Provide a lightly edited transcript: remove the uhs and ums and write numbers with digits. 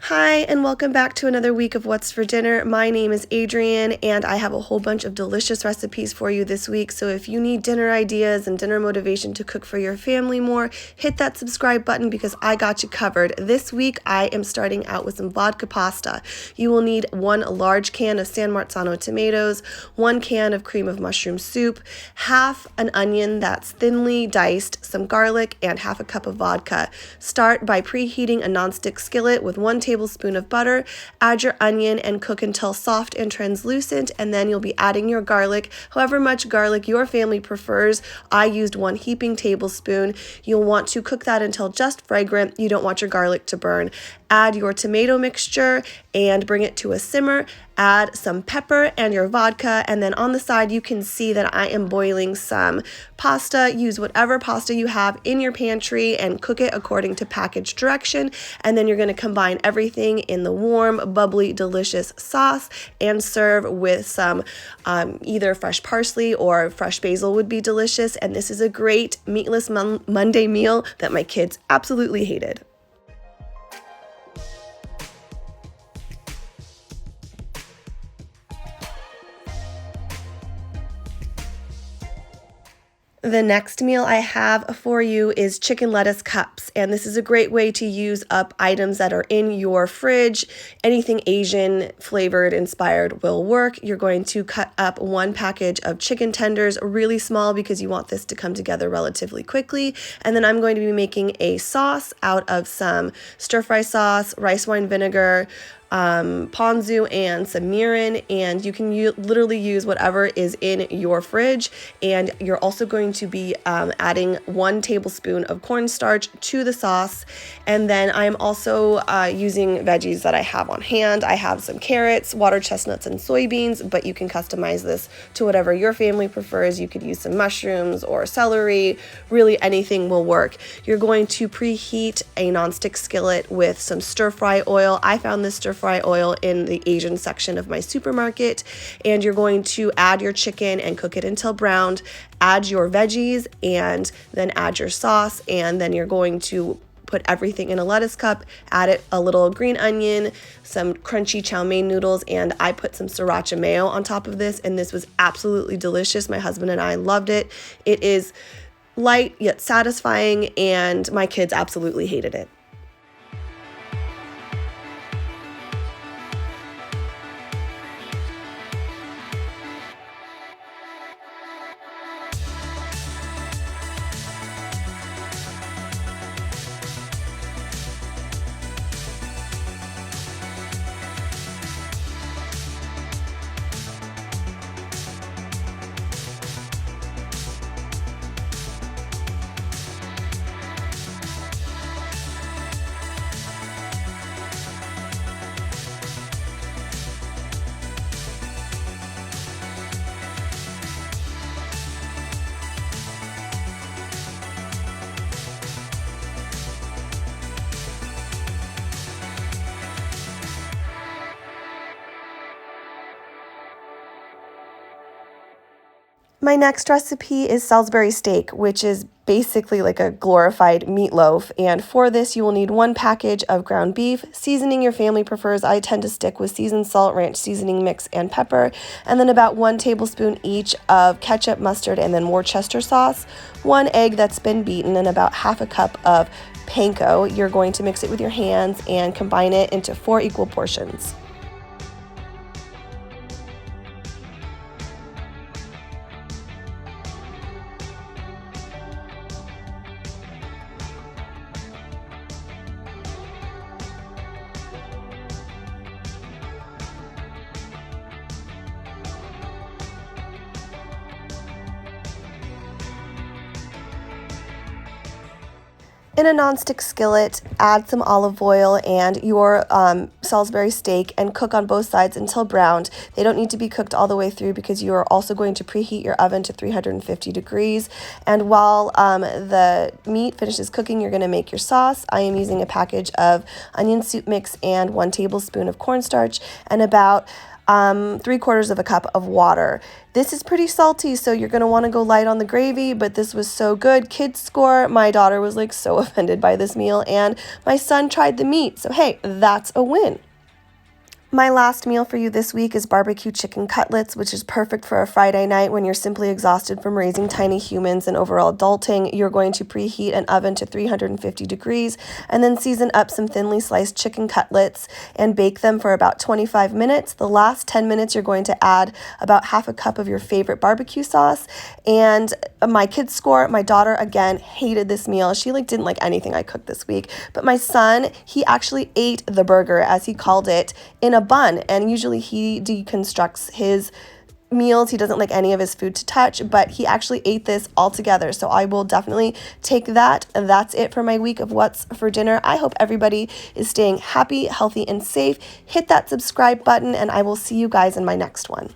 Hi, and welcome back to another week of What's for Dinner. My name is Adrienne, and I have a whole bunch of delicious recipes for you this week. So if you need dinner ideas and dinner motivation to cook for your family more, hit that subscribe button because I got you covered. This week, I am starting out with some vodka pasta. You will need 1 large can of San Martzano tomatoes, 1 can of cream of mushroom soup, half an onion that's thinly diced, some garlic, and half a cup of vodka. Start by preheating a nonstick skillet with 1 tablespoon of butter, add your onion and cook until soft and translucent, and then you'll be adding your garlic, however much garlic your family prefers. I used 1 heaping tablespoon. You'll want to cook that until just fragrant. You don't want your garlic to burn. Add your tomato mixture and bring it to a simmer. Add some pepper and your vodka, and then on the side you can see that I am boiling some pasta. Use whatever pasta you have in your pantry and cook it according to package direction, and then you're going to combine everything in the warm, bubbly, delicious sauce and serve with some either fresh parsley or fresh basil would be delicious, and this is a great meatless Monday meal that my kids absolutely hated. The next meal I have for you is chicken lettuce cups, and this is a great way to use up items that are in your fridge. Anything Asian flavored inspired will work. You're going to cut up 1 package of chicken tenders, really small because you want this to come together relatively quickly. And then I'm going to be making a sauce out of some stir fry sauce, rice wine vinegar, ponzu, and some mirin, and you can literally use whatever is in your fridge. And you're also going to be adding 1 tablespoon of cornstarch to the sauce, and then I'm also using veggies that I have on hand. I have some carrots, water chestnuts, and soybeans, but you can customize this to whatever your family prefers. You could use some mushrooms or celery. Really, anything will work. You're going to preheat a nonstick skillet with some stir fry oil. I found this stir fry oil in the Asian section of my supermarket, and you're going to add your chicken and cook it until browned. Add your veggies and then add your sauce, and then you're going to put everything in a lettuce cup, add it a little green onion, some crunchy chow mein noodles, and I put some sriracha mayo on top of this, and this was absolutely delicious. My husband and I loved it. It is light yet satisfying, and my kids absolutely hated it. My next recipe is Salisbury steak, which is basically like a glorified meatloaf. And for this, you will need 1 package of ground beef. Seasoning your family prefers. I tend to stick with seasoned salt, ranch seasoning mix, and pepper. And then about 1 tablespoon each of ketchup, mustard, and then Worcester sauce. 1 egg that's been beaten, and about half a cup of panko. You're going to mix it with your hands and combine it into 4 equal portions. In a nonstick skillet, add some olive oil and your Salisbury steak and cook on both sides until browned. They don't need to be cooked all the way through because you are also going to preheat your oven to 350 degrees. And while the meat finishes cooking, you're going to make your sauce. I am using a package of onion soup mix and 1 tablespoon of cornstarch and about 3/4 of a cup of water. This is pretty salty, so you're going to want to go light on the gravy, but this was so good. Kids score. My daughter was like so offended by this meal, and my son tried the meat. So hey, that's a win. My last meal for you this week is barbecue chicken cutlets, which is perfect for a Friday night when you're simply exhausted from raising tiny humans and overall adulting. You're going to preheat an oven to 350 degrees and then season up some thinly sliced chicken cutlets and bake them for about 25 minutes. The last 10 minutes, you're going to add about half a cup of your favorite barbecue sauce. And my kids score. My daughter, again, hated this meal. She didn't like anything I cooked this week. But my son, he actually ate the burger, as he called it, in a bun, and usually he deconstructs his meals. He doesn't like any of his food to touch, but he actually ate this all together. So I will definitely take that. That's it for my week of what's for dinner. I hope everybody is staying happy, healthy, and safe. Hit that subscribe button, and I will see you guys in my next one.